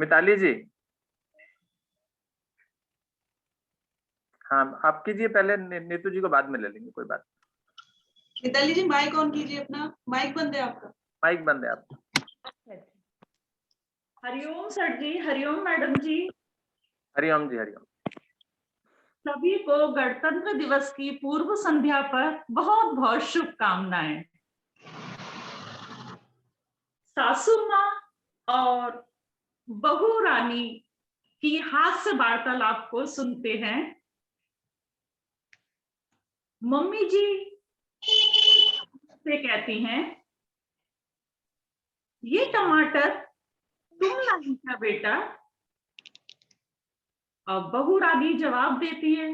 मिताली जी, हाँ आप कीजिए पहले, नीतू जी को बाद में ले लेंगे, कोई बात। मिताली जी माइक ऑन कीजिए, अपना माइक बंद है आपका। माइक बंद है आपका। हरिओम सर जी, हरिओम मैडम जी। हरिओम जी, हरिओम। सभी को गणतंत्र दिवस की पूर्व संध्या पर बहुत बहुत शुभकामनाएं। सासू माँ और बहू रानी की हास्य वार्तालाप को सुनते हैं। मम्मी जी से कहती हैं, ये टमाटर तुम लाई क्या बेटा? अब बहू रानी जवाब देती है,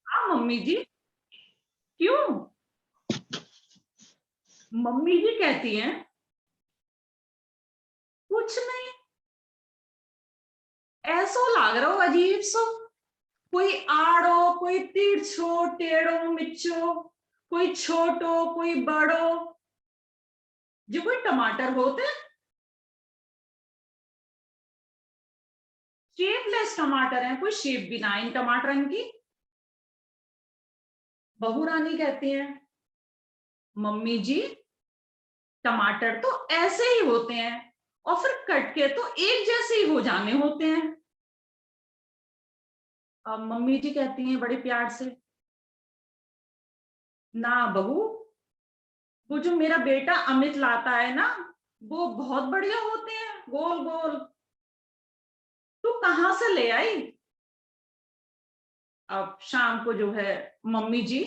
हाँ मम्मी जी। क्यों? मम्मी जी कहती हैं, कुछ नहीं, ऐसो लाग रहा हो अजीब सो, कोई आड़ो, कोई तिरछो टेढ़ो मिच्छो, कोई छोटो कोई बड़ो, जो कोई टमाटर होते शेपलेस टमाटर हैं, कोई शेप भी ना इन टमाटरन की। बहू रानी कहती हैं, मम्मी जी टमाटर तो ऐसे ही होते हैं और फिर कट के तो एक जैसे ही हो जाने होते हैं। अब मम्मी जी कहती हैं बड़े प्यार से, ना बहू, वो जो मेरा बेटा अमित लाता है ना, वो बहुत बढ़िया होते हैं, गोल गोल। तू कहाँ से ले आई? अब शाम को जो है मम्मी जी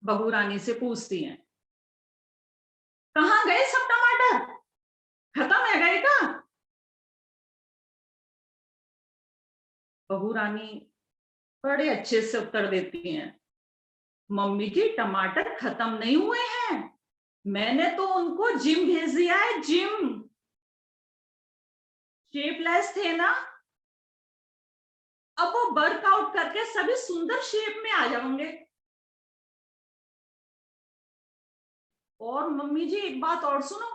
बहू रानी से पूछती हैं, कहाँ गए सब टमाटर? खत्म है गए का? बहू रानी बड़े अच्छे से उत्तर देती हैं, मम्मी जी टमाटर खत्म नहीं हुए हैं, मैंने तो उनको जिम भेज दिया है, जिम। शेपलेस थे ना, अब वो वर्कआउट करके सभी सुंदर शेप में आ जाएंगे। और मम्मी जी एक बात और सुनो,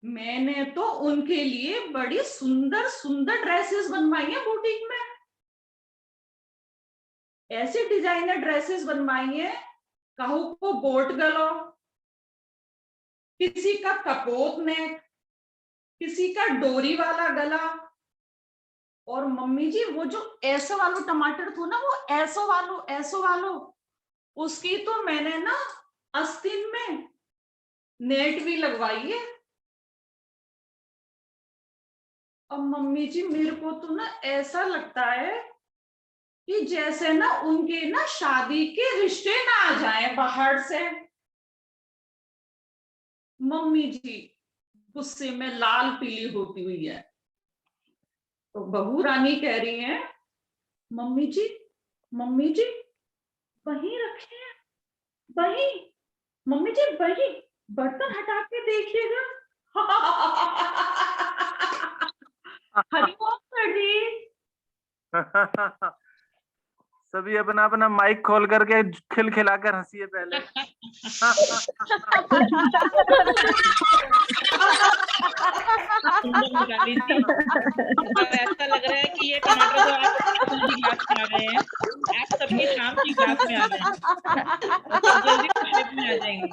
मैंने तो उनके लिए बड़ी सुंदर सुंदर ड्रेसेस बनवाई है बुटीक में, ऐसे डिजाइनर ड्रेसेस बनवाई है, कहू को बोट गलो, किसी का कपोत नेक, किसी का डोरी वाला गला। और मम्मी जी वो जो ऐसो वालो टमाटर थो ना, वो ऐसो वालो, उसकी तो मैंने ना आस्तीन में नेट भी लगवाई है। अब मम्मी जी मेरे को तो ना ऐसा लगता है कि जैसे ना उनके ना शादी के रिश्ते ना आ जाए बाहर से। मम्मी जी गुस्से में लाल पीली होती हुई है। तो बहू रानी कह रही है, मम्मी जी वहीं रखे हैं, वहीं, मम्मी जी वहीं, बर्तन हटा के देखिएगा। हरिओम सर जी। सभी अपना अपना माइक खोल करके खिलखिलाकर हंसिए पहले। ऐसा लग रहा है कि ये टमाटर तो आप जल्दी ग्लास में आ गए हैं, आप सबकी शाम की ग्लास में आ गए हैं, सब जल्दी शेप में आ जाएंगे।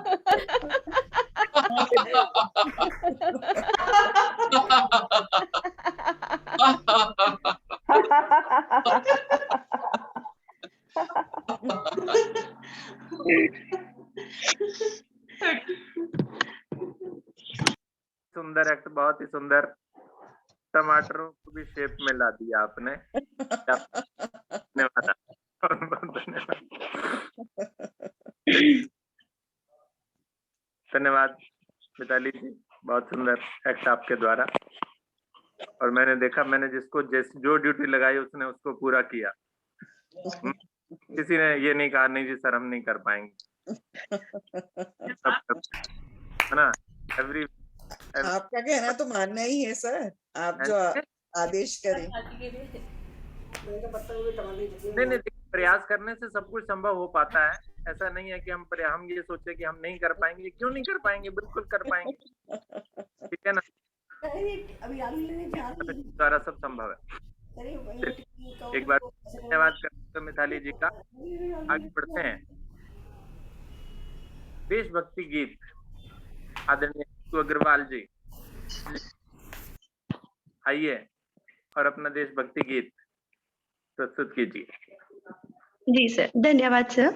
सुंदर एक्ट, बहुत ही सुंदर। टमाटरों को भी शेप में ला दिया आपने। धन्यवाद। धन्यवाद मिताली जी, बहुत सुंदर एक्ट आपके द्वारा। और मैंने देखा, मैंने जिसको जो ड्यूटी लगाई उसने उसको पूरा किया। किसी ने ये नहीं कहा नहीं जी सर हम नहीं कर पाएंगे, है ना? आपका कहना तो मानना ही है सर, आप जो आदेश करें। नहीं, प्रयास करने से सब कुछ संभव हो पाता है। ऐसा नहीं है कि हम ये सोचे कि हम नहीं कर पाएंगे। क्यों नहीं कर पाएंगे, बिल्कुल कर पाएंगे। ठीक है ना? अभी द्वारा सब संभव है। एक बार धन्यवाद करते हैं मिताली जी का। आगे बढ़ते हैं। देशभक्ति गीत आदरणीय नीतू अग्रवाल जी, आइए और अपना देशभक्ति गीत प्रस्तुत कीजिए। जी सर, धन्यवाद सर।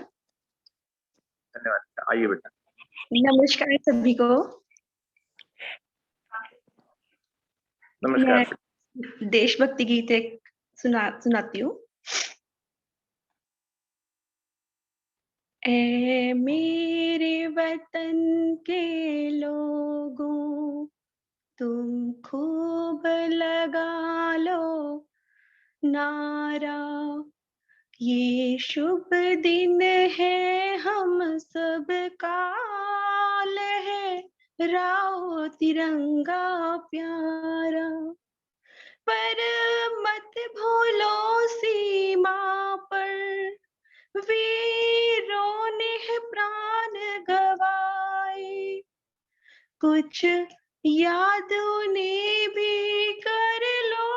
धन्यवाद, आइए बेटा। नमस्कार सभी को। नमस्कार। मैं देशभक्ति गीत एक सुनाती हूँ। ऐ मेरे वतन के लोगों, तुम खूब लगा लो नारा, ये शुभ दिन है हम सब का लहराओ तिरंगा प्यारा, पर मत भूलो सीमा पर वीरों ने प्राण गवाए, कुछ याद उन्हें भी कर लो,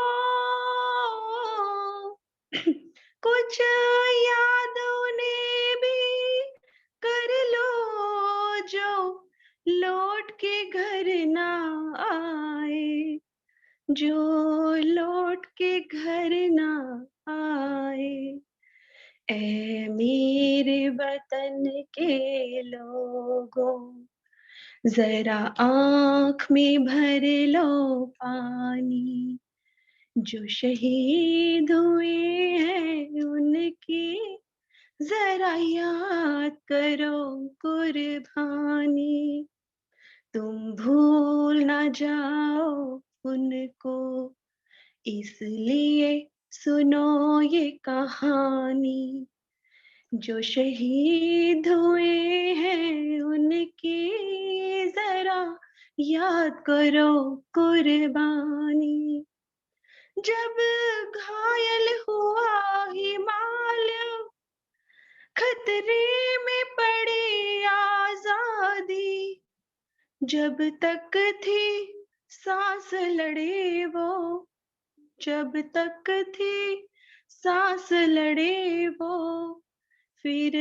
कुछ याद उन्हें भी कर लो, जो लौट के घर ना आए, जो लौट के घर ना आए। ऐ मेरे वतन के लोगों, जरा आँख में भर लो पानी, जो शहीद हुए हैं उनकी जरा याद करो कुर्बानी, तुम भूल ना जाओ उनको, इसलिए सुनो ये कहानी, जो शहीद हुए हैं उनकी जरा याद करो कुर्बानी। जब घायल हुआ हिमालय, खतरे में पड़ी आजादी, जब तक थी सांस लड़े वो, जब तक थी सांस लड़े वो, फिर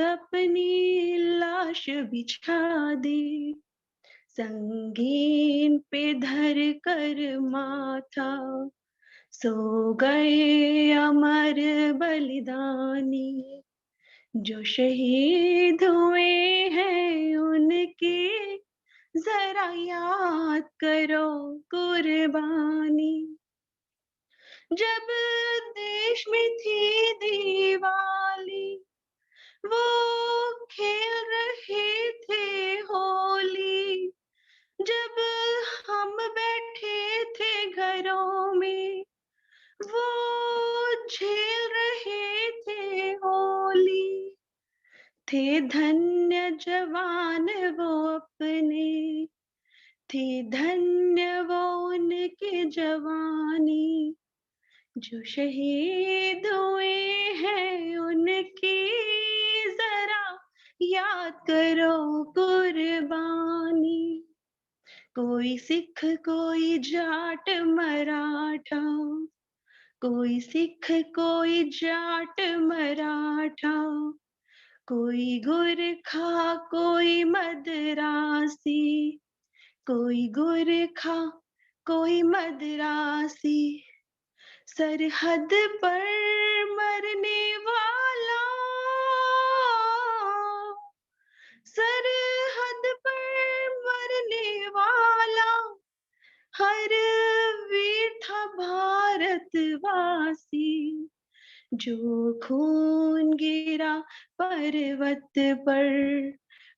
अपनी लाश बिछा दी, संगीन पे धर कर माथा, सो गए अमर बलिदानी, जो शहीद हुए हैं उनकी जरा याद करो कुर्बानी। जब देश में थी दिवाली, वो खेल रहे थे होली, जब हम बैठे थे घरों में, वो झेल रहे थे होली, थे धन्य जवान वो अपने, थे धन्य वो उनके जवानी, जो शहीद हुए हैं उनकी जरा याद करो कुर्बानी। कोई सिख कोई जाट मराठा, कोई सिख कोई जाट मराठा, कोई गोरखा कोई मदरासी, कोई गोरखा कोई मदरासी, सरहद पर मरने वाला, सरहद पर मरने वाला, हर वीर था भारतवासी, जो खून गिरा पर्वत पर,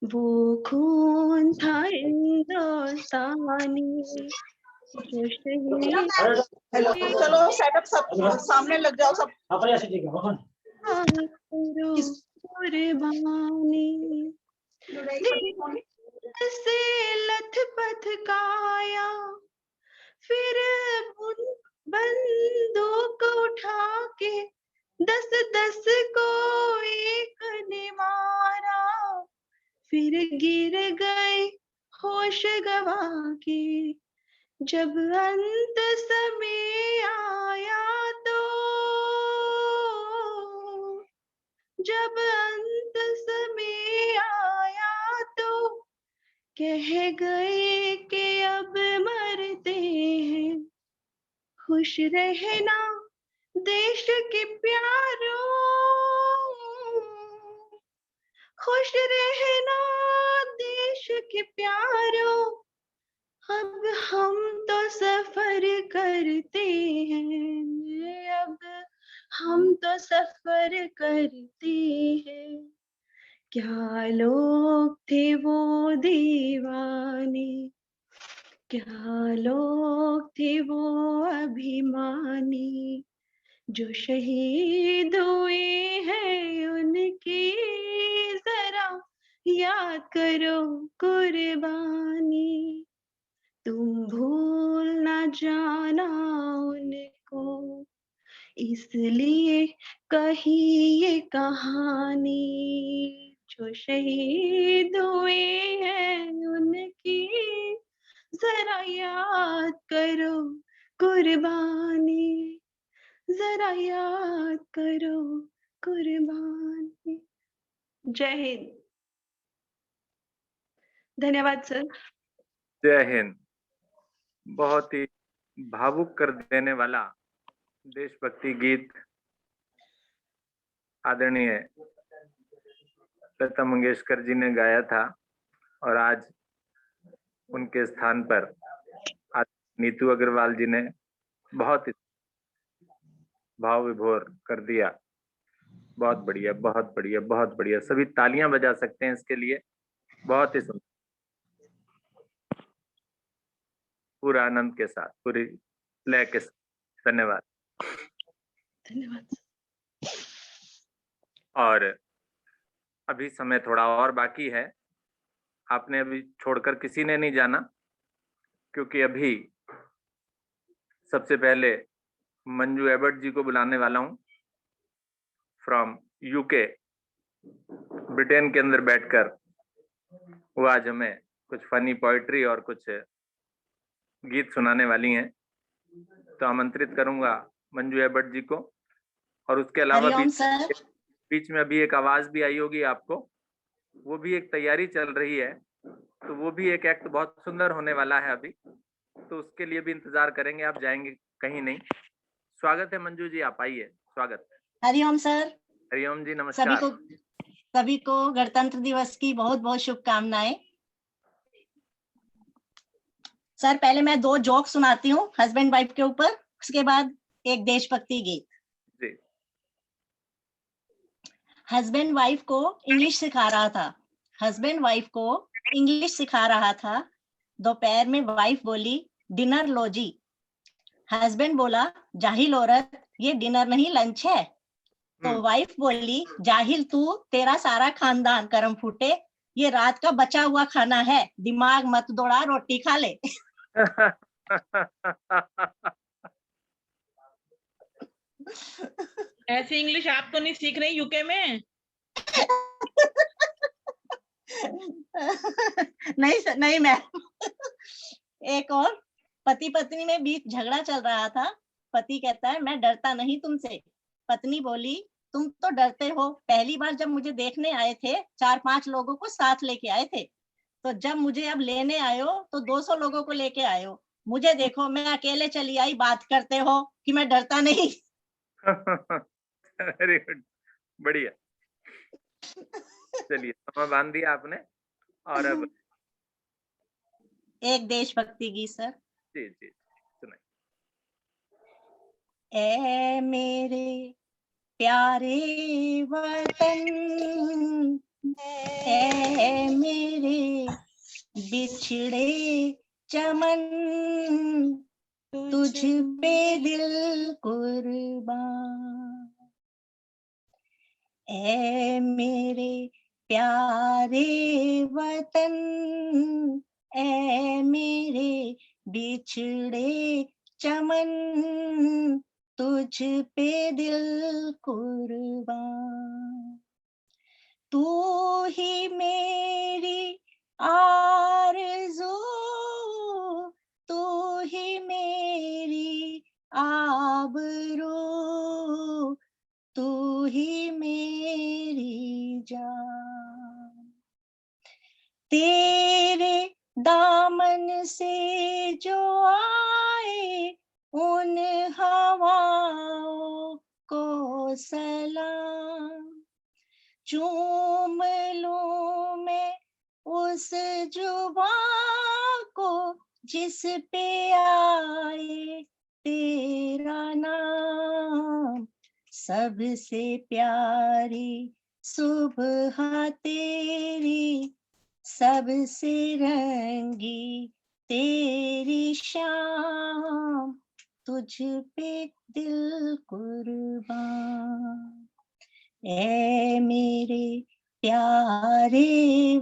वो खून था हिंदुस्तानी, जो शहीद हेलो, चलो सेटअप सब सामने लग जाओ सब। कुर्बानी से लथपथ काया, फिर बंदूक उठा के 10-10 को एक ने मारा, फिर गिर गए होश गवा के, जब अंत समय आया तो, जब अंत समय आया तो कह गए कि अब मरते हैं। खुश रहना देश के प्यारों, खुश रहना देश के प्यारों, अब हम तो सफर करते हैं, अब हम तो सफर करते हैं। क्या लोग थे वो दीवाने, क्या लोग थे वो अभिमानी, जो शहीद हुए हैं उनकी जरा याद करो कुर्बानी। तुम भूल ना जाना उनको, इसलिए कही ये कहानी, जो शहीद हुए हैं उनकी जरा याद करो कुर्बानी, जरा याद करो कुर्बानी। जय हिंद। धन्यवाद सर। जय हिंद। बहुत ही भावुक कर देने वाला देशभक्ति गीत आदरणीय लता मंगेशकर जी ने गाया था, और आज उनके स्थान पर नीतू अग्रवाल जी ने बहुत ही भाव विभोर कर दिया। बहुत बढ़िया, बहुत बढ़िया, बहुत बढ़िया। सभी तालियां बजा सकते हैं इसके लिए। बहुत ही सुंदर, पूरा आनंद के साथ, पूरी लय के साथ। धन्यवाद। धन्यवाद। और अभी समय थोड़ा और बाकी है, आपने अभी छोड़कर किसी ने नहीं जाना, क्योंकि अभी सबसे पहले मंजू एबर्ट जी को बुलाने वाला हूं फ्रॉम यूके। ब्रिटेन के अंदर बैठकर वो आज हमें कुछ फनी पोइट्री और कुछ गीत सुनाने वाली हैं, तो आमंत्रित करूंगा मंजू एबर्ट जी को। और उसके अलावा बीच में अभी एक आवाज भी आई होगी आपको, वो भी एक तैयारी चल रही है, तो वो भी एक एक्ट बहुत सुंदर होने वाला है अभी, तो उसके लिए भी इंतजार करेंगे, आप जाएंगे कहीं नहीं। स्वागत है मंजू जी, आप आइए। स्वागत। हरिओम सर। हरिओम जी, नमस्कार। सभी को गणतंत्र दिवस की बहुत बहुत शुभकामनाएं। सर पहले मैं 2 जोक सुनाती हूँ हस्बैंड वाइफ के ऊपर, उसके बाद एक देशभक्ति गीत। जी। हस्बैंड वाइफ को इंग्लिश सिखा रहा था, हस्बैंड वाइफ को इंग्लिश सिखा रहा था। दोपहर में वाइफ बोली डिनर लो जी। हस्बैंड बोला जाहिल औरत, ये डिनर नहीं लंच है। तो वाइफ बोली जाहिल तू, तेरा सारा खानदान कर्म फूटे, ये रात का बचा हुआ खाना है, दिमाग मत दौड़ा, रोटी खा ले। ऐसी इंग्लिश आप तो नहीं सीख रही यूके में? नहीं मैम। एक और, पति पत्नी में बीच झगड़ा चल रहा था। पति कहता है मैं डरता नहीं तुमसे। पत्नी बोली तुम तो डरते हो, पहली बार जब मुझे देखने आए थे 4-5 लोगों को साथ लेके आए थे, तो जब मुझे अब लेने आए हो तो 200 लोगों को लेके आए हो। मुझे देखो मैं अकेले चली आई, बात करते हो कि मैं डरता नहीं। वेरी गुड, बढ़िया। चलिए, समय बांध दिया आपने। और अब एक देशभक्ति गीत सर। जी जी सुनाइए। ए मेरे प्यारे वतन, ए मेरे बिछड़े चमन, तुझ पे दिल कुर्बान। ए मेरे प्यारे वतन, ए मेरे बिछड़े चमन, तुझ पे दिल कुर्बान। तू ही मेरी आरज़ू, तू ही मेरी आबरू, तू ही मेरी जान। तेरे दामन से जो आए उन हवाओं को सलाम, चूम लूं मैं उस जुबां को जिस पे आए तेरा नाम। सबसे प्यारी सुबह तेरी, सबसे रंगी तेरी शाम, तुझ पे दिल कुर्बान। ऐ मेरे प्यारे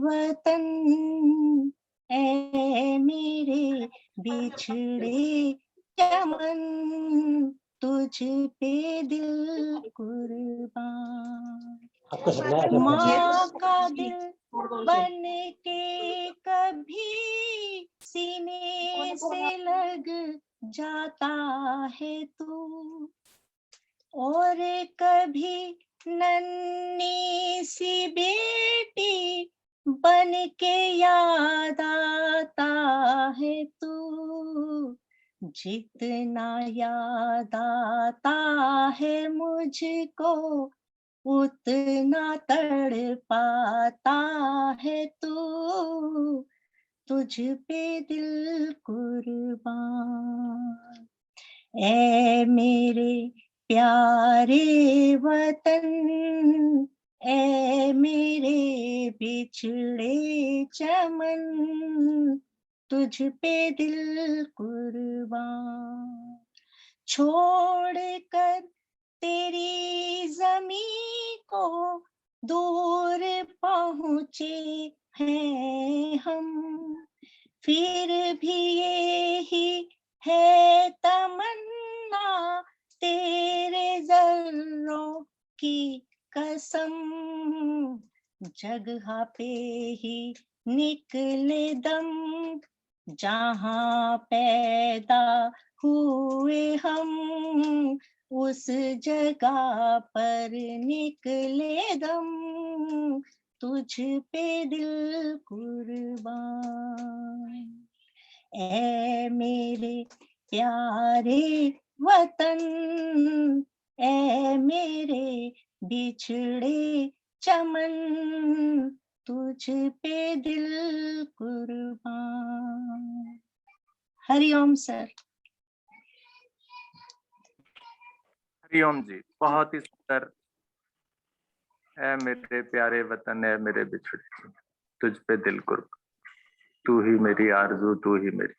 वतन, ऐ मेरे बिछड़े चमन, तुझ पे दिल कुर्बान। माँ का दिल बन के कभी सीने से लग जाता है तू, और कभी नन्ही सी बेटी बन के याद आता है तू। जितना याद आता है मुझको उतना तड़पाता है तू, तुझ पे दिल कुर्बान। ऐ मेरे प्यारे वतन, ऐ मेरे बिछड़े चमन, तुझ पे दिल कुर्बान। छोड़ कर तेरी ज़मीं को दूर पहुँचे हैं हम, फिर भी यही है तमन्ना तेरे ज़र्रों की कसम, जगह पे ही निकले दम जहाँ पैदा हुए हम, उस जगह पर निकले दम, तुझ पे दिल कुर्बान। ऐ मेरे प्यारे वतन, ऐ मेरे बिछड़े चमन, तुझ पे दिल कुर्बान। हरिओम सर। हरिओम जी, बहुत ही सुंदर। ऐ मेरे प्यारे वतन, ऐ मेरे बिछड़े, तुझ पे दिल कुर्बान, तू ही मेरी आरज़ू, तू ही मेरी।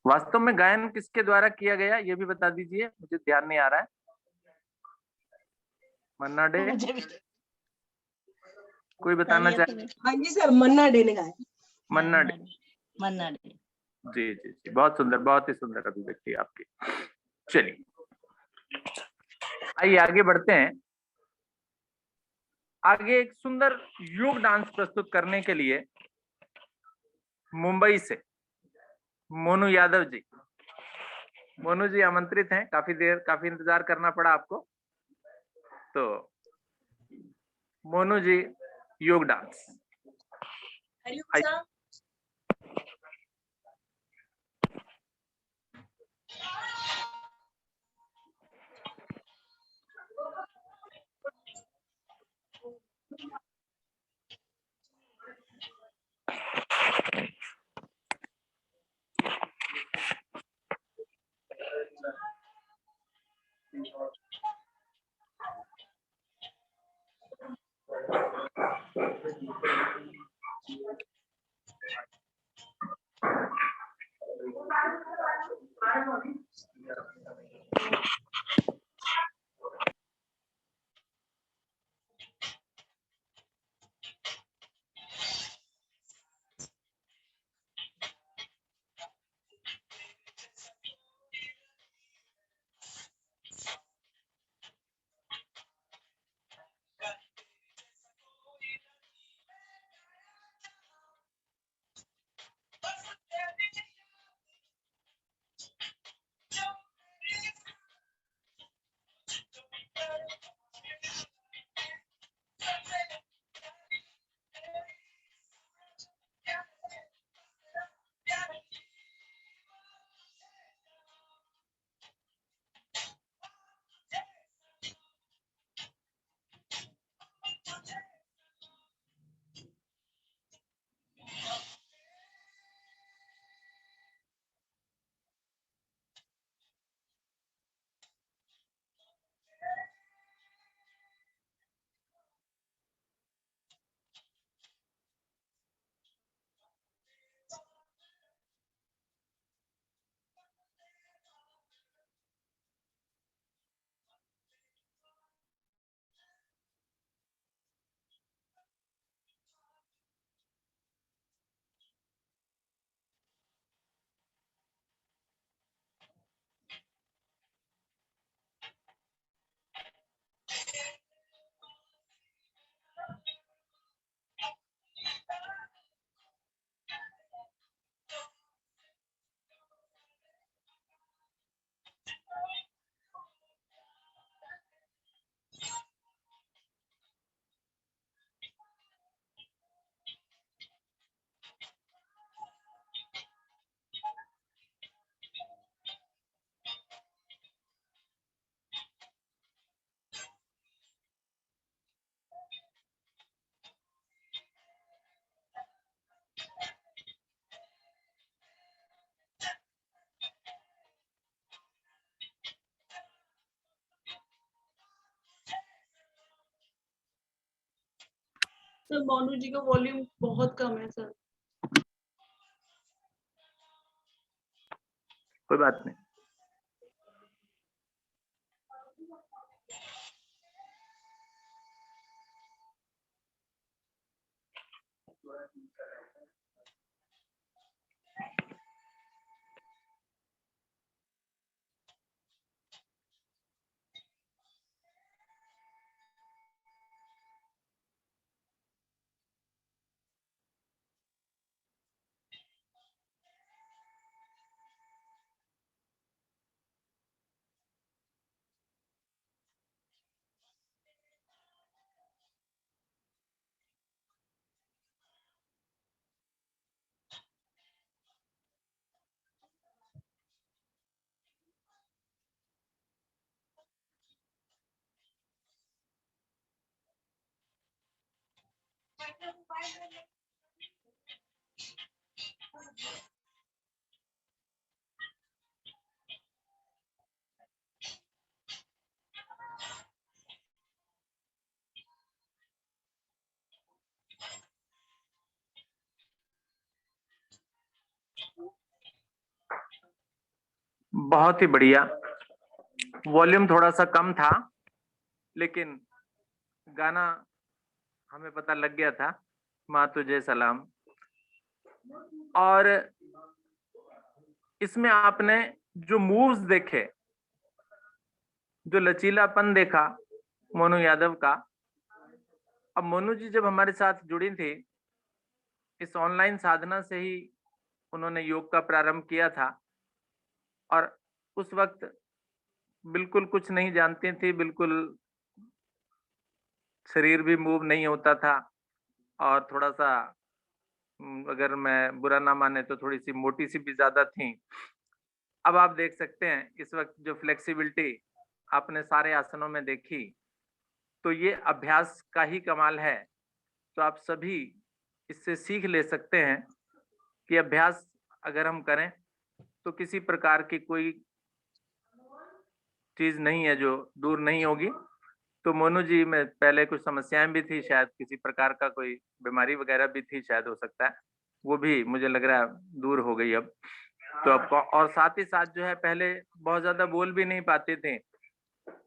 वास्तव में गायन किसके द्वारा किया गया ये भी बता दीजिए, मुझे ध्यान नहीं आ रहा है। मन्ना डे, कोई बताना चाहे? हाँ जी सर, मन्ना डे ने गाया। मन्ना डे, मन्ना डे। जी जी जी, बहुत सुंदर, बहुत ही सुंदर अभिव्यक्ति आपकी। चलिए आइए आगे बढ़ते हैं। आगे एक सुंदर योग डांस प्रस्तुत करने के लिए मुंबई से मोनू यादव जी, मोनू जी आमंत्रित हैं। काफी इंतजार करना पड़ा आपको। तो मोनू जी योग डांस। सर मोनू जी का वॉल्यूम बहुत कम है सर। कोई बात नहीं। बहुत ही बढ़िया। वॉल्यूम थोड़ा सा कम था, लेकिन गाना हमें पता लग गया था, माँ तुझे सलाम। और इसमें आपने जो मूव्स देखे, जो लचीलापन देखा मोनू यादव का। अब मोनू जी जब हमारे साथ जुड़ी थी, इस ऑनलाइन साधना से ही उन्होंने योग का प्रारंभ किया था, और उस वक्त बिल्कुल कुछ नहीं जानती थी, बिल्कुल शरीर भी मूव नहीं होता था, और थोड़ा सा अगर मैं बुरा ना माने तो थोड़ी सी मोटी सी भी ज्यादा थी। अब आप देख सकते हैं इस वक्त जो फ्लेक्सिबिलिटी आपने सारे आसनों में देखी, तो ये अभ्यास का ही कमाल है। तो आप सभी इससे सीख ले सकते हैं कि अभ्यास अगर हम करें तो किसी प्रकार की कोई चीज नहीं है जो दूर नहीं होगी। तो मोनू जी में पहले कुछ समस्याएं भी थी, शायद किसी प्रकार का कोई बीमारी वगैरह भी थी, शायद हो सकता है, वो भी मुझे लग रहा है दूर हो गई अब। तो अब और साथ ही साथ जो है, पहले बहुत ज्यादा बोल भी नहीं पाते थे।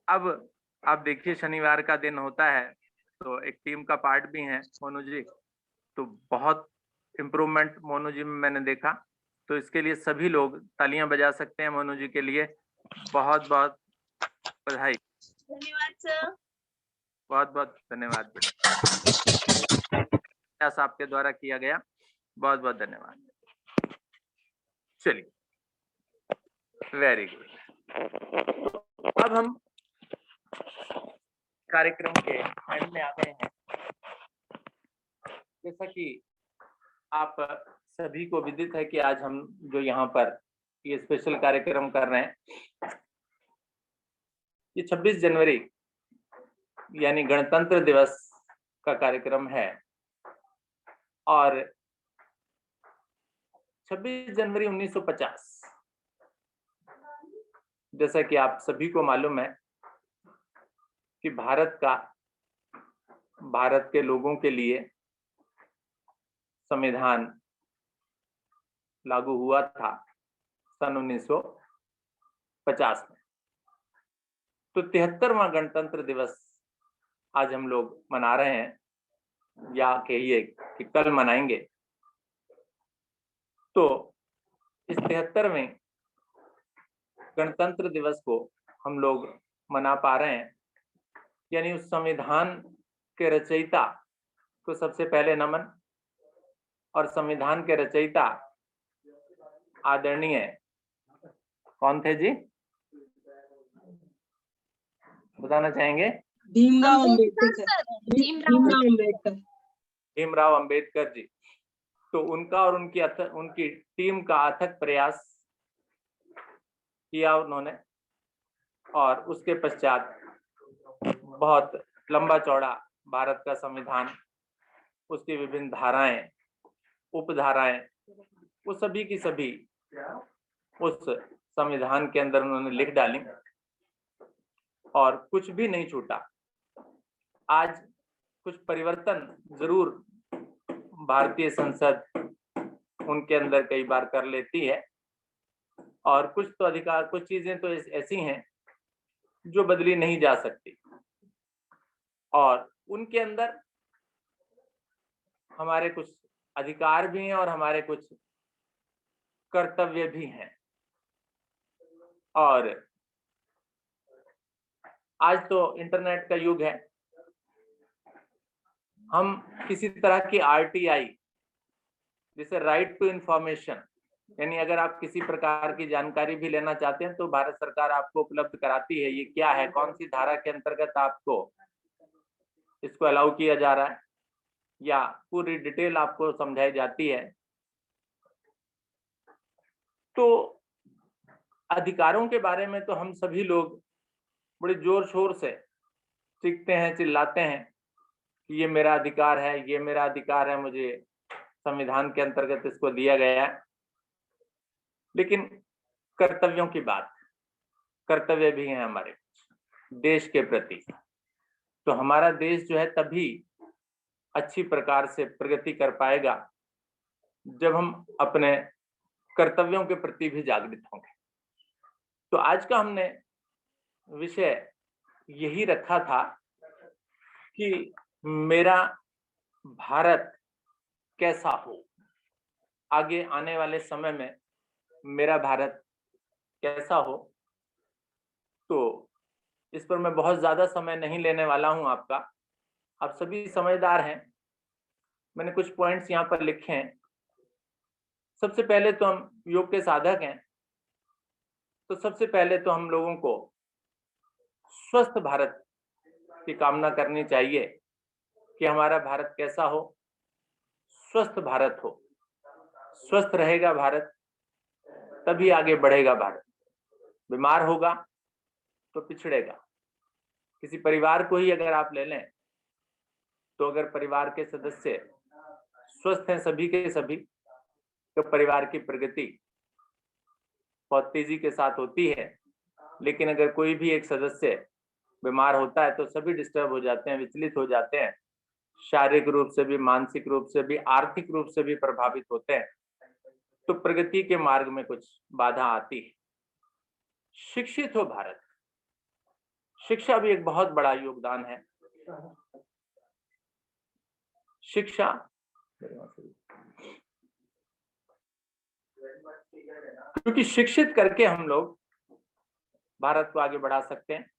अब आप देखिए शनिवार का दिन होता है तो एक टीम का पार्ट भी है मोनू जी, तो बहुत इम्प्रूवमेंट मोनू जी में मैंने देखा। तो इसके लिए सभी लोग तालियां बजा सकते हैं मोनू जी के लिए। बहुत बहुत बधाई। धन्यवाद सर। बहुत बहुत धन्यवाद बेटा, ऐसा आपके द्वारा किया गया, बहुत बहुत धन्यवाद। चलिए, वेरी गुड। अब हम कार्यक्रम के एंड में आ गए हैं। जैसा कि आप सभी को विदित है कि आज हम जो यहाँ पर ये स्पेशल कार्यक्रम कर रहे हैं, ये 26 जनवरी यानी गणतंत्र दिवस का कार्यक्रम है। और 26 जनवरी 1950, जैसा कि आप सभी को मालूम है कि भारत के लोगों के लिए संविधान लागू हुआ था सन 1950 में। तो 73वां गणतंत्र दिवस आज हम लोग मना रहे हैं, या कहिए कि कल मनाएंगे। तो इस 73वें गणतंत्र दिवस को हम लोग मना पा रहे हैं, यानी उस संविधान के रचयिता को सबसे पहले नमन। और संविधान के रचयिता आदरणीय कौन थे जी, बताना चाहेंगे? भीमराव अम्बेडकर। भीमराव अम्बेडकर जी। तो उनका और उनकी टीम का अथक प्रयास किया उन्होंने, और उसके पश्चात बहुत लंबा चौड़ा भारत का संविधान, उसकी विभिन्न धाराएं, उपधाराएं, वो सभी की सभी उस संविधान के अंदर उन्होंने लिख डाली, और कुछ भी नहीं छूटा। आज कुछ परिवर्तन जरूर भारतीय संसद उनके अंदर कई बार कर लेती है, और कुछ तो अधिकार, कुछ चीजें तो ऐसी हैं जो बदली नहीं जा सकती, और उनके अंदर हमारे कुछ अधिकार भी हैं और हमारे कुछ कर्तव्य भी हैं। और आज तो इंटरनेट का युग है, हम किसी तरह की RTI, जैसे राइट टू इंफॉर्मेशन, यानी अगर आप किसी प्रकार की जानकारी भी लेना चाहते हैं तो भारत सरकार आपको उपलब्ध कराती है, ये क्या है, कौन सी धारा के अंतर्गत आपको इसको अलाउ किया जा रहा है, या पूरी डिटेल आपको समझाई जाती है। तो अधिकारों के बारे में तो हम सभी लोग बड़े जोर शोर से चीखते हैं, चिल्लाते हैं कि ये मेरा अधिकार है, ये मेरा अधिकार है, मुझे संविधान के अंतर्गत इसको दिया गया है। लेकिन कर्तव्यों की बात, कर्तव्य भी हैं हमारे देश के प्रति। तो हमारा देश जो है तभी अच्छी प्रकार से प्रगति कर पाएगा जब हम अपने कर्तव्यों के प्रति भी जागृत होंगे। तो आज का हमने विषय यही रखा था कि मेरा भारत कैसा हो, आगे आने वाले समय में मेरा भारत कैसा हो। तो इस पर मैं बहुत ज्यादा समय नहीं लेने वाला हूं आपका, आप सभी समझदार हैं। मैंने कुछ पॉइंट्स यहाँ पर लिखे हैं। सबसे पहले तो हम योग के साधक हैं, तो सबसे पहले तो हम लोगों को स्वस्थ भारत की कामना करनी चाहिए कि हमारा भारत कैसा हो, स्वस्थ भारत हो। स्वस्थ रहेगा भारत तभी आगे बढ़ेगा भारत। बीमार होगा तो पिछड़ेगा। किसी परिवार को ही अगर आप ले लें तो अगर परिवार के सदस्य स्वस्थ हैं सभी के सभी, तो परिवार की प्रगति बहुत तेजी के साथ होती है। लेकिन अगर कोई भी एक सदस्य बीमार होता है तो सभी डिस्टर्ब हो जाते हैं, विचलित हो जाते हैं, शारीरिक रूप से भी, मानसिक रूप से भी, आर्थिक रूप से भी प्रभावित होते हैं। तो प्रगति के मार्ग में कुछ बाधा आती है। शिक्षित हो भारत, शिक्षा भी एक बहुत बड़ा योगदान है। शिक्षा, क्योंकि शिक्षित करके हम लोग भारत को आगे बढ़ा सकते हैं,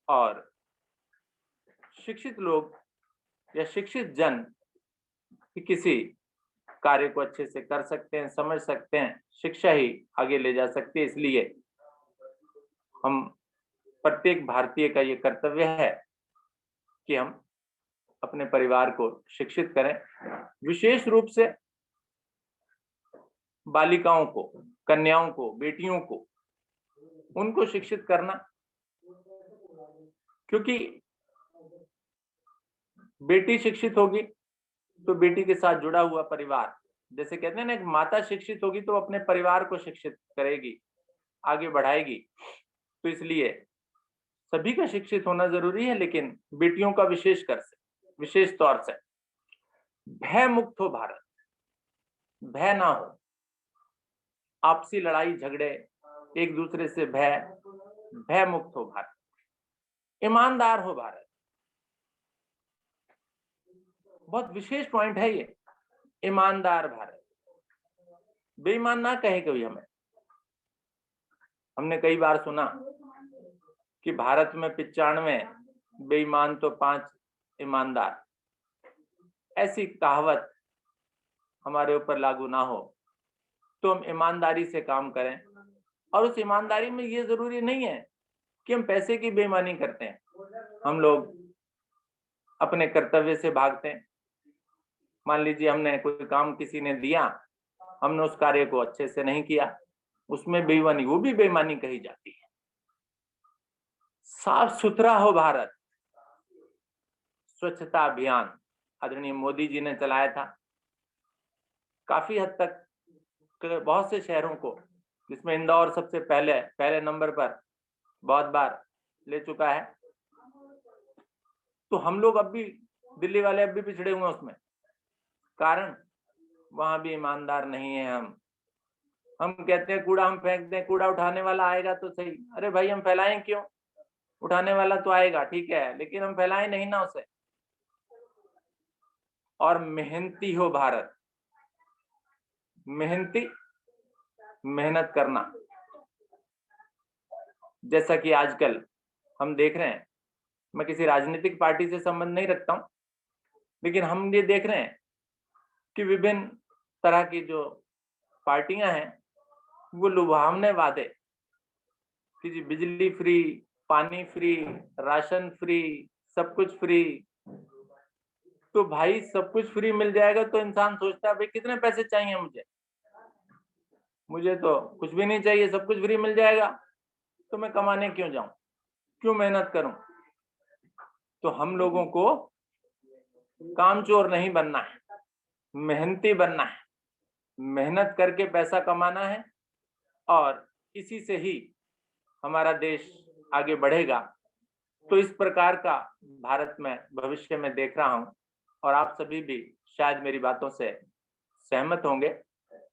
और शिक्षित लोग या शिक्षित जन किसी कार्य को अच्छे से कर सकते हैं, समझ सकते हैं। शिक्षा ही आगे ले जा सकती है। इसलिए हम प्रत्येक भारतीय का ये कर्तव्य है कि हम अपने परिवार को शिक्षित करें, विशेष रूप से बालिकाओं को, कन्याओं को, बेटियों को, उनको शिक्षित करना। क्योंकि बेटी शिक्षित होगी तो बेटी के साथ जुड़ा हुआ परिवार, जैसे कहते हैं ना, एक माता शिक्षित होगी तो अपने परिवार को शिक्षित करेगी, आगे बढ़ाएगी। तो इसलिए सभी का शिक्षित होना जरूरी है, लेकिन बेटियों का विशेष तौर से। भय मुक्त हो भारत, भय ना हो, आपसी लड़ाई झगड़े, एक दूसरे से भय मुक्त हो भारत। ईमानदार हो भारत, बहुत विशेष पॉइंट है ये, ईमानदार भारत। बेईमान ना कहे कोई हमें। हमने कई बार सुना कि भारत में 95 बेईमान तो 5 ईमानदार। ऐसी कहावत हमारे ऊपर लागू ना हो, तो हम ईमानदारी से काम करें। और उस ईमानदारी में ये जरूरी नहीं है कि हम पैसे की बेईमानी करते हैं। हम लोग अपने कर्तव्य से भागते हैं। मान लीजिए हमने कोई काम किसी ने दिया, हमने उस कार्य को अच्छे से नहीं किया, उसमें बेईमानी, वो भी बेईमानी कही जाती है। साफ सुथरा हो भारत, स्वच्छता अभियान आदरणीय मोदी जी ने चलाया था। काफी हद तक बहुत से शहरों को, जिसमें इंदौर सबसे पहले नंबर पर बहुत बार ले चुका है। तो हम लोग अब भी दिल्ली वाले अब भी पिछड़े हुए हैं उसमें। कारण वहां भी ईमानदार नहीं है हम कहते हैं कूड़ा हम फेंक दें, कूड़ा उठाने वाला आएगा तो सही। अरे भाई हम फैलाएं क्यों? उठाने वाला तो आएगा, ठीक है, लेकिन हम फैलाएं नहीं ना उसे। और मेहनती हो भारत, मेहनती, मेहनत करना। जैसा कि आजकल हम देख रहे हैं, मैं किसी राजनीतिक पार्टी से संबंध नहीं रखता हूं, लेकिन हम ये देख रहे हैं कि विभिन्न तरह की जो पार्टियां हैं वो लुभावने वादे कि जी बिजली फ्री, पानी फ्री, राशन फ्री, सब कुछ फ्री। तो भाई सब कुछ फ्री मिल जाएगा तो इंसान सोचता है भाई कितने पैसे चाहिए मुझे तो कुछ भी नहीं चाहिए, सब कुछ फ्री मिल जाएगा, तो मैं कमाने क्यों जाऊं, क्यों मेहनत करूं? तो हम लोगों को कामचोर नहीं बनना है, मेहनती बनना है, मेहनत करके पैसा कमाना है, और इसी से ही हमारा देश आगे बढ़ेगा। तो इस प्रकार का भारत में भविष्य में देख रहा हूं, और आप सभी भी शायद मेरी बातों से सहमत होंगे।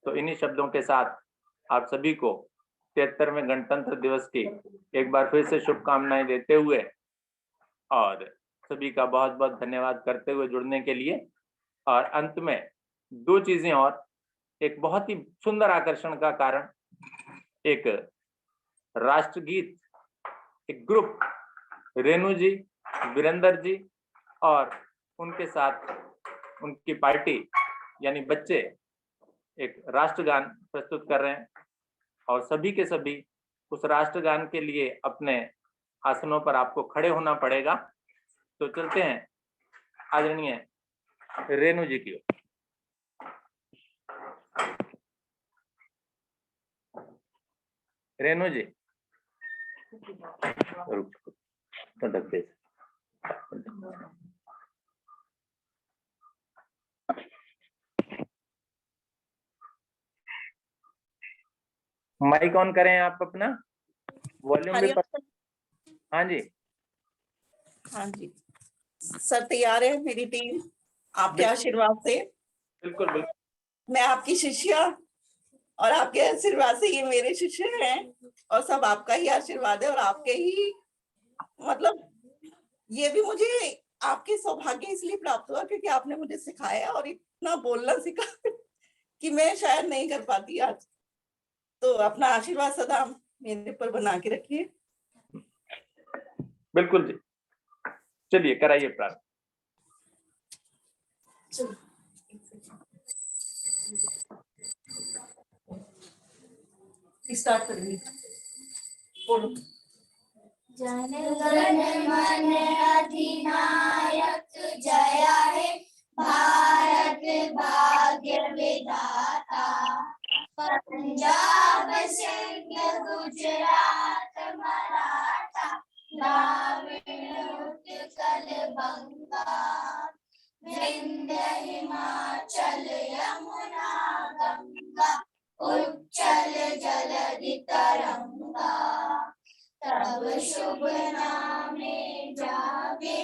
तो इन्हीं शब्दों के साथ आप सभी को 73वें गणतंत्र दिवस की एक बार फिर से शुभकामनाएं देते हुए और सभी का बहुत बहुत धन्यवाद करते हुए जुड़ने के लिए। और अंत में दो चीजें और, एक बहुत ही सुंदर आकर्षण का कारण, एक राष्ट्रगीत, एक ग्रुप, रेणु जी, वीरेंद्र जी और उनके साथ उनकी पार्टी यानी बच्चे एक राष्ट्रगान प्रस्तुत कर रहे हैं, और सभी के सभी उस राष्ट्रगान के लिए अपने आसनों पर आपको खड़े होना पड़ेगा। तो चलते हैं आदरणीय रेणु जी की ओर। रेणु जी तो ढक दे। माइक ऑन करें आप अपना, वॉल्यूम भी हाँ जी। हाँ जी सर, तैयार है मेरी टीम आपके आशीर्वाद से। बिल्कुल बिल्कुल। मैं आपकी शिष्या, और आपके आशीर्वाद से ये मेरे शिष्य हैं, और सब आपका ही आशीर्वाद है, और आपके ही मतलब ये भी मुझे आपके सौभाग्य इसलिए प्राप्त हुआ क्योंकि आपने मुझे सिखाया और इतना बोलना सिखाया कि मैं शायद नहीं कर पाती आज। तो अपना आशीर्वाद सदा मेरे पर बना के रखिए। बिल्कुल जी, चलिए कराइए प्रार्थना। स्टार्ट करेंगे। बोलो। जन गण मन अधिनायक जया हे भारत भाग्य विधाता, पंजाब सिंध गुजरात मराठा द्राविड़ उत्कल बंगा, विंध्य हिमाचल यमुना गंगा उच्चल जलधि तरंगा, तब शुभ नामे जागे,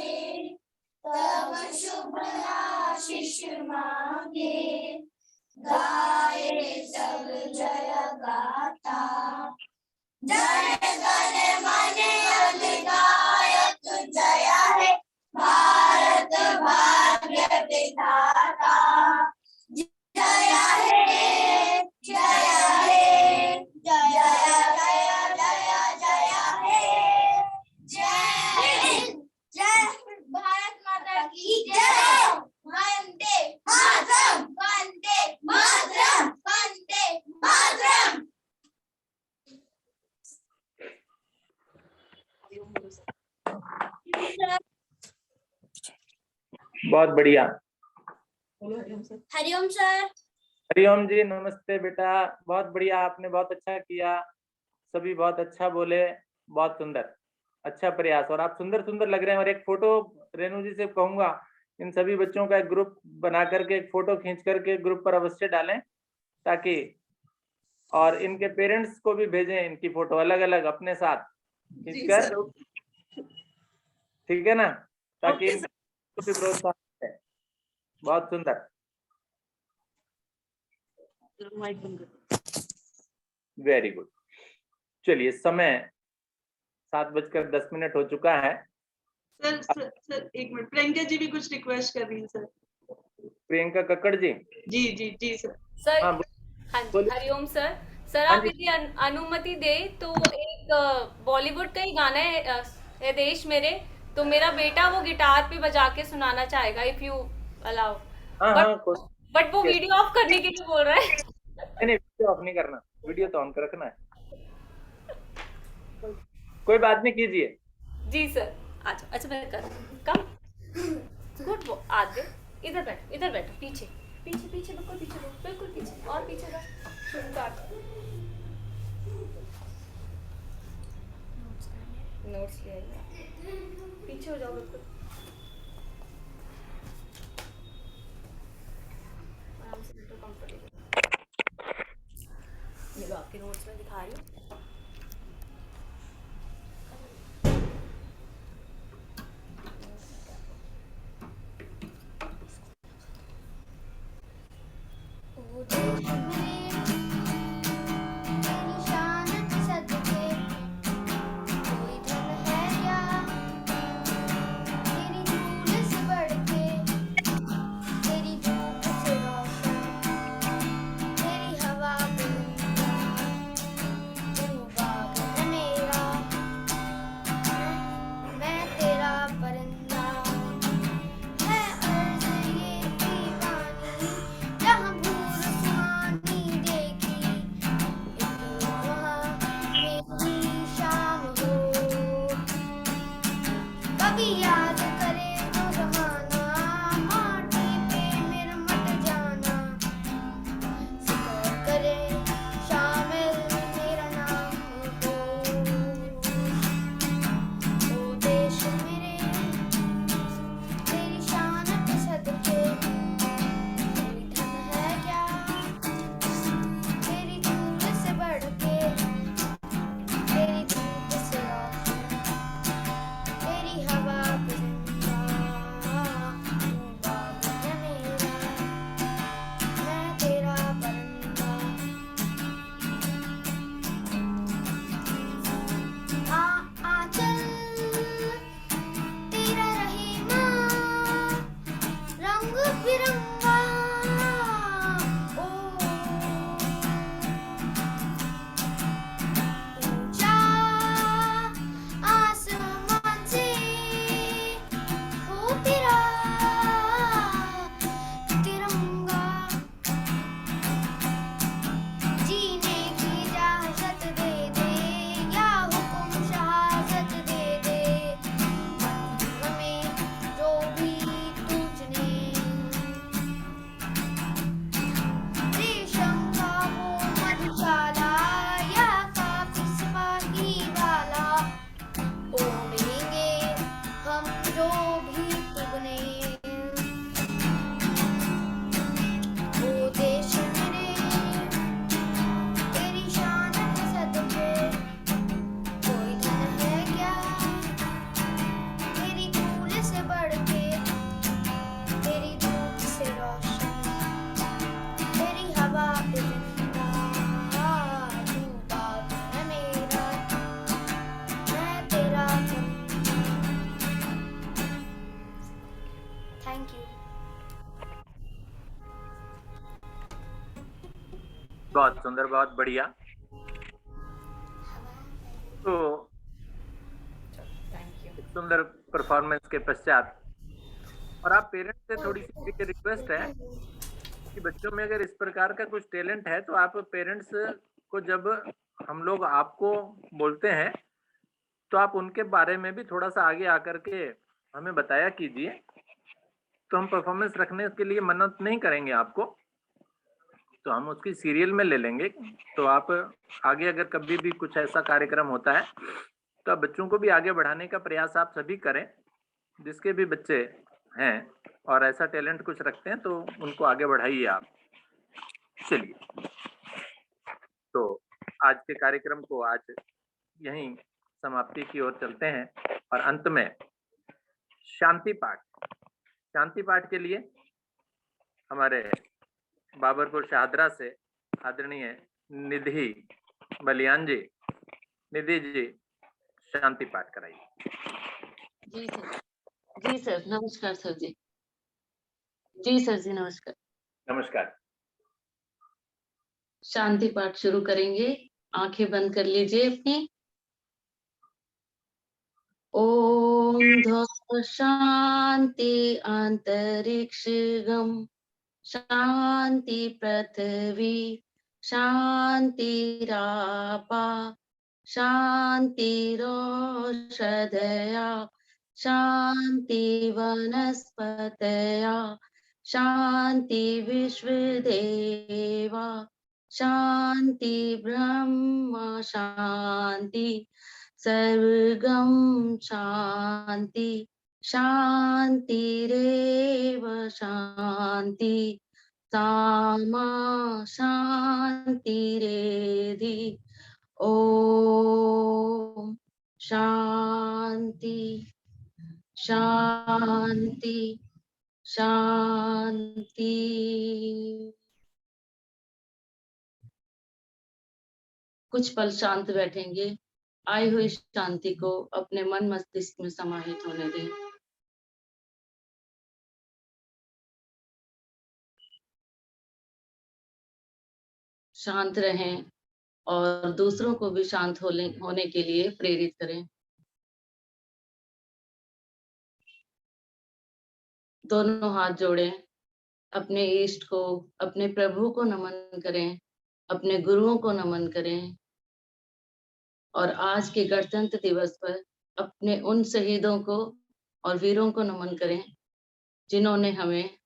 तब शुभ आशीष मांगे, गाए सब जय गाथा। जय गण मन अधिनायक जया हे भारत भाग्य विधाता, जया हे जया हे जया जया जया जया हे। जय जय भारत माता की जय। वंदे मातरम, वंदे मातरम, वंदे मातरम। बहुत बढ़िया। हरिओम सर। हरिओम जी, नमस्ते बेटा। बहुत बढ़िया, आपने बहुत अच्छा किया, सभी बहुत अच्छा बोले, बहुत सुंदर, अच्छा प्रयास, और आप सुंदर सुंदर लग रहे हैं। और एक फोटो रेणु जी से कहूंगा, इन सभी बच्चों का एक ग्रुप बना करके एक फोटो खींच करके ग्रुप पर अवश्य डालें, ताकि और इनके पेरेंट्स को भी भेजें इनकी फोटो अलग अलग अपने साथ खींचकर, ठीक है ना, ताकि इनको भी प्रोत्साहन बहुत सुंदर, वेरी गुड। चलिए, समय 7:10 हो चुका है। सर एक मिनट, प्रियंका जी भी कुछ रिक्वेस्ट कर रही है सर। प्रियंका कक्कड़ जी। जी सर। सर हाँ, हाँ जी, बोलिए। हरिओम सर। सर हाँ आप जी। यदि अनुमति दे तो एक बॉलीवुड का ही गाना है देश मेरे, तो मेरा बेटा वो गिटार पे बजा के सुनाना चाहेगा, इफ यू अलाउ। हाँ बट हाँ, बट वो वीडियो ऑफ करने के लिए बोल रहा है। नहीं, वीडियो ऑफ नहीं करना, वीडियो तो ऑन कर रखना है। कोई बात नहीं, कीजिए। जी सर। अच्छा मैं कर कम गुड आगे, इधर बैठ पीछे पीछे पीछे बिल्कुल पीछे और पीछे का शुरू कर। नोट्स ले आइए, पीछे हो जाओ बिल्कुल आराम से, बिल्कुल कंफर्टेबल। ये लो आपके नोट्स में दिखा रही हूँ। बहुत सुंदर, बहुत बढ़िया। तो एक सुंदर परफॉर्मेंस के पश्चात, और आप पेरेंट्स से थोड़ी सी मेरी रिक्वेस्ट है कि बच्चों में अगर इस प्रकार का कुछ टैलेंट है तो आप पेरेंट्स को, जब हम लोग आपको बोलते हैं तो आप उनके बारे में भी थोड़ा सा आगे आकर के हमें बताया कीजिए। तो हम परफॉर्मेंस रखने के लिए मन्नत नहीं करेंगे आपको, तो हम उसकी सीरियल में ले लेंगे। तो आप आगे अगर कभी भी कुछ ऐसा कार्यक्रम होता है तो आप बच्चों को भी आगे बढ़ाने का प्रयास आप सभी करें, जिसके भी बच्चे हैं और ऐसा टैलेंट कुछ रखते हैं तो उनको आगे बढ़ाइए आप। चलिए, तो आज के कार्यक्रम को आज यहीं समाप्ति की ओर चलते हैं और अंत में शांति पाठ के लिए हमारे बाबरपुर शाहदरा से आदरणीय निधि बलियान जी, निधि जी शांति पाठ कराइए। जी सर, नमस्कार सर जी। जी सर जी, नमस्कार। नमस्कार। शांति पाठ शुरू करेंगे। आंखें बंद कर लीजिए अपनी। ओम ध्व शांति अंतरिक्ष गम, शांति पृथ्वी, शांति रापा, शांति रोषधया, शांति वनस्पतया, शांति विश्वदेवा, शांति ब्रह्म शांति, सर्वगम शांति, शांतिरेव शांति, सामा शांतिरेधि। ओम शांति शांति शांति। कुछ पल शांत बैठेंगे। आई हुई शांति को अपने मन मस्तिष्क में समाहित होने दें। शांत रहें और दूसरों को भी शांत होने के लिए प्रेरित करें। दोनों हाथ जोड़ें, अपने इष्ट को, अपने प्रभु को नमन करें, अपने गुरुओं को नमन करें और आज के गणतंत्र दिवस पर अपने उन शहीदों को और वीरों को नमन करें जिन्होंने हमें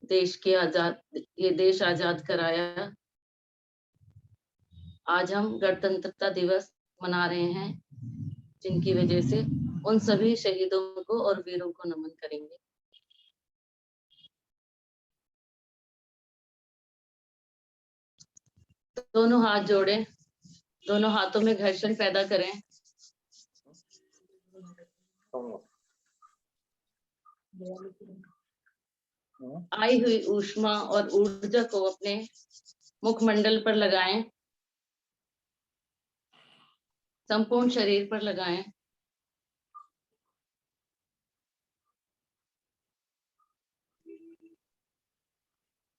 ये देश आजाद कराया। आज हम गणतंत्रता दिवस मना रहे हैं, जिनकी वजह से उन सभी शहीदों को और वीरों को नमन करेंगे। दोनों हाथ जोड़ें, दोनों हाथों में घर्षण पैदा करें। आई हुई ऊष्मा और ऊर्जा को अपने मुखमंडल पर लगाएं, संपूर्ण शरीर पर लगाएं।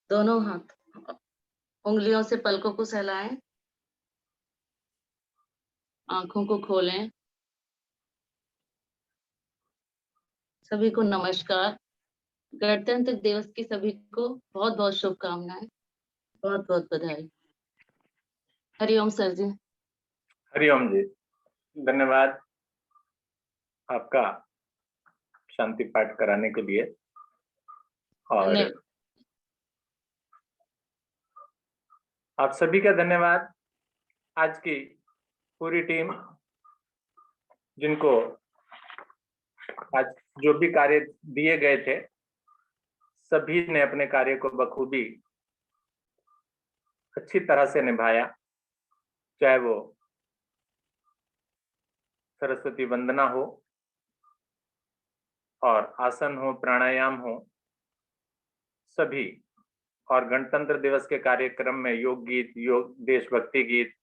दोनों हाथ उंगलियों से पलकों को सहलाएं, आंखों को खोलें। सभी को नमस्कार। गणतंत्र दिवस की सभी को बहुत बहुत शुभकामनाएं, बहुत बहुत बधाई। हरिओम सर जी। हरिओम जी, धन्यवाद आपका शांति पाठ कराने के लिए। और आप सभी का धन्यवाद, आज की पूरी टीम जिनको आज जो भी कार्य दिए गए थे सभी ने अपने कार्य को बखूबी अच्छी तरह से निभाया। चाहे वो सरस्वती वंदना हो और आसन हो, प्राणायाम हो, सभी, और गणतंत्र दिवस के कार्यक्रम में योग गीत, योग देशभक्ति गीत,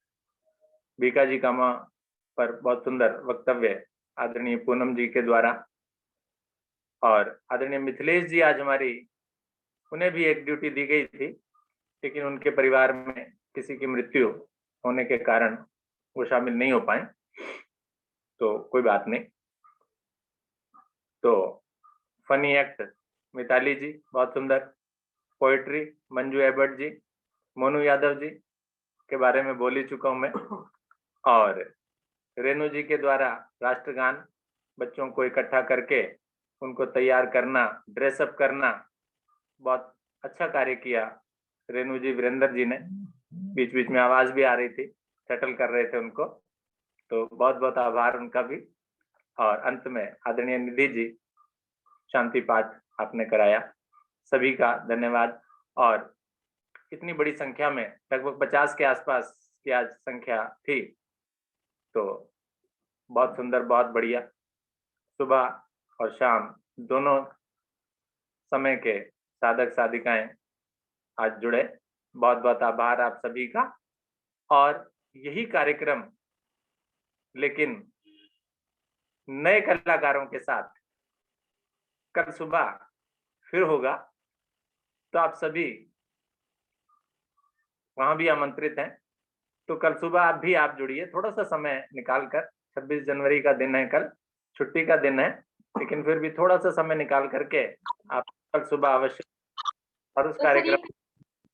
बीकाजी कामा पर बहुत सुंदर वक्तव्य आदरणीय पूनम जी के द्वारा, और आदरणीय मिथिलेश जी आज उन्हें भी एक ड्यूटी दी गई थी, लेकिन उनके परिवार में किसी की मृत्यु होने के कारण वो शामिल नहीं हो पाए, तो कोई बात नहीं। तो फनी एक्ट मिताली जी, बहुत सुंदर। पोएट्री मंजू एबर्ट जी, मोनू यादव जी के बारे में बोल ही चुका हूं मैं। और रेणु जी के द्वारा राष्ट्रगान, बच्चों को इकट्ठा करके उनको तैयार करना, ड्रेसअप करना, बहुत अच्छा कार्य किया रेणु जी, वीरेंद्र जी ने। बीच बीच में आवाज भी आ रही थी, सेटल कर रहे थे उनको, तो बहुत बहुत आभार उनका भी। और अंत में आदरणीय निधि जी, शांति पाठ आपने कराया, सभी का धन्यवाद। और इतनी बड़ी संख्या में, लगभग 50 के आसपास की आज संख्या थी, तो बहुत सुंदर, बहुत बढ़िया। सुबह और शाम दोनों समय के साधक साधिकाएं आज जुड़े। बहुत बहुत आभार आप सभी का। और यही कार्यक्रम लेकिन नए कलाकारों के साथ कल सुबह फिर होगा, तो आप सभी वहां भी आमंत्रित हैं। तो कल सुबह आप जुड़िए, थोड़ा सा समय निकाल कर। 26 जनवरी का दिन है, कल छुट्टी का दिन है, लेकिन फिर भी थोड़ा सा समय निकाल करके आप कल सुबह अवश्य और उस कार्यक्रम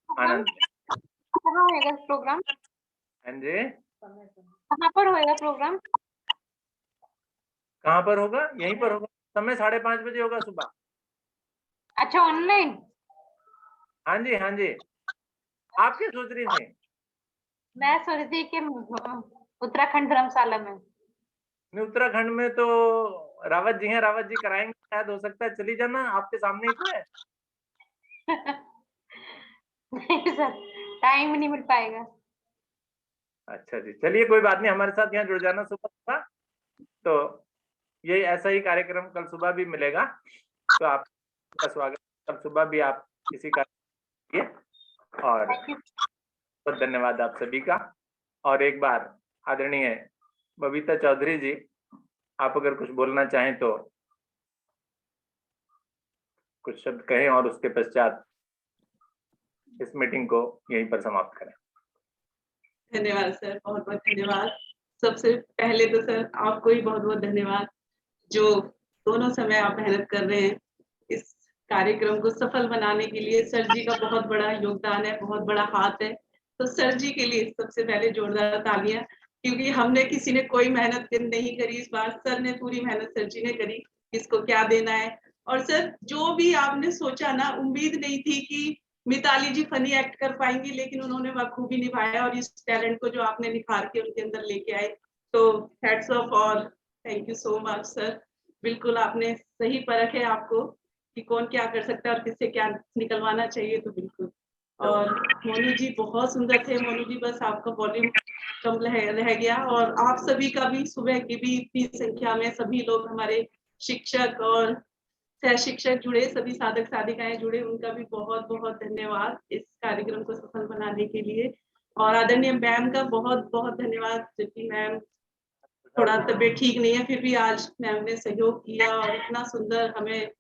आनंद। कहाँ होगा प्रोग्राम? हाँ जी, कहाँ पर होगा प्रोग्राम? कहाँ पर होगा? यहीं पर होगा। समय 5:30 बजे होगा सुबह। अच्छा, ऑनलाइन? हाँ जी, हाँ जी। आप क्या सोच रही थी? मैं सोच रही थी कि उत्तराखंड धर्मशाला में। नहीं, उत्तराखंड में तो रावत जी हैं, रावत जी कराएंगे, शायद हो सकता है चली जाना, आपके सामने ही तो है। नहीं सर, टाइम नहीं मिल पाएगा। अच्छा जी, चलिए कोई बात नहीं, हमारे साथ यहाँ जुड़ जाना सुबह सुबह। तो ये ऐसा ही कार्यक्रम कल सुबह भी मिलेगा, तो आपका स्वागत। कल सुबह भी आप इसी कार्यक्रम और बहुत धन्यवाद आप सभी का। और एक बार आदरणीय बबीता चौधरी जी, आप अगर कुछ बोलना चाहें तो कुछ शब्द कहें और उसके पश्चात इस मीटिंग को यहीं पर समाप्त करें। धन्यवाद सर, बहुत बहुत धन्यवाद। सबसे पहले तो सर आपको ही बहुत बहुत धन्यवाद, जो दोनों समय आप मेहनत कर रहे हैं इस कार्यक्रम को सफल बनाने के लिए। सर जी का बहुत बड़ा योगदान है, बहुत बड़ा हाथ है। तो सर जी के लिए सबसे पहले जोरदार तालियां, क्योंकि हमने किसी ने कोई मेहनत नहीं करी इस बार, सर ने पूरी मेहनत सर जी ने करी, किसको क्या देना है। और सर जो भी आपने सोचा ना, उम्मीद नहीं थी कि मिताली जी फनी एक्ट कर पाएंगी, लेकिन उन्होंने बखूबी निभाया और इस टैलेंट को जो आपने निखार के उनके अंदर लेके आए, तो हैट्स ऑफ और thank you so much sir. बिल्कुल आपने सही परख है आपको कि कौन क्या कर सकता है और किससे क्या निकलवाना चाहिए, तो बिल्कुल। और मोनू जी बहुत सुंदर थे। मोनू जी बस आपका वॉल्यूम कम रह गया। और आप सभी का भी, सुबह की भी इतनी संख्या में सभी लोग, हमारे शिक्षक और सह शिक्षक जुड़े, सभी साधक साधिकाएं जुड़े, उनका भी बहुत बहुत धन्यवाद इस कार्यक्रम को सफल बनाने के लिए। और आदरणीय मैम का बहुत बहुत धन्यवाद, जबकि मैम थोड़ा तबीयत ठीक नहीं है, फिर भी आज मैम ने सहयोग किया और इतना सुंदर हमें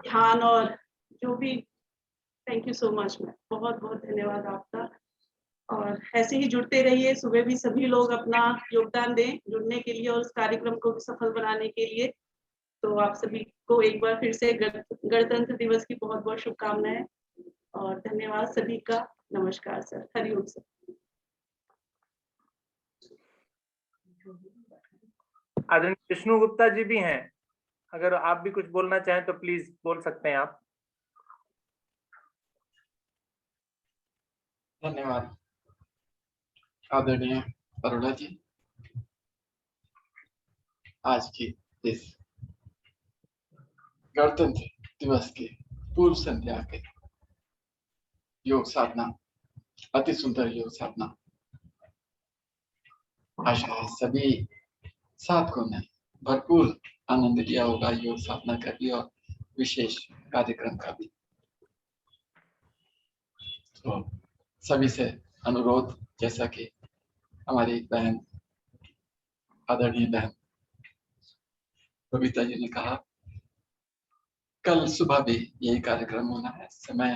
ध्यान और जो भी, thank you so much ma'am, बहुत बहुत धन्यवाद आपका। और ऐसे ही जुड़ते रहिए, सुबह भी सभी लोग अपना योगदान दें जुड़ने के लिए और उस कार्यक्रम को भी सफल बनाने के लिए। तो आप सभी को एक बार फिर से गणतंत्र दिवस की बहुत बहुत शुभकामनाएं और धन्यवाद सभी का। नमस्कार सर, हरिओम सर। आदरणीय विष्णु गुप्ता जी भी हैं, अगर आप भी कुछ बोलना चाहें तो प्लीज बोल सकते हैं आप। धन्यवाद आदरणीय अरुणा जी। आज की इस गणतंत्र दिवस की पूर्व संध्या के योग साधना, अति सुंदर योग साधना, आशा है सभी साधकों ने भरपूर आनंद लिया होगा योग साधना का भी और विशेष कार्यक्रम का भी। तो सभी से अनुरोध, जैसा कि हमारी बहन, आदरणीय बहन बबीता जी ने कहा, कल सुबह भी यही कार्यक्रम होना है। समय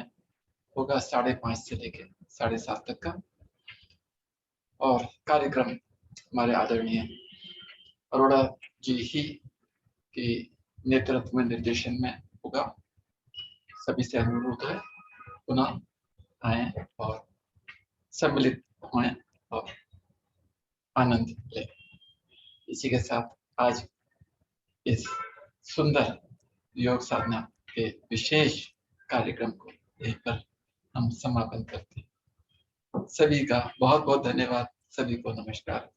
होगा 5:30 से लेकर 7:30 तक का, और कार्यक्रम हमारे आदरणीय अरोड़ा जी ही के नेतृत्व में, निर्देशन में होगा। सभी से अनुरोध है पुनः आए और सम्मिलित हों और आनंद लें। इसी के साथ आज इस सुंदर योग साधना के विशेष कार्यक्रम को यहीं पर हम समापन करते हैं। सभी का बहुत बहुत धन्यवाद। सभी को नमस्कार।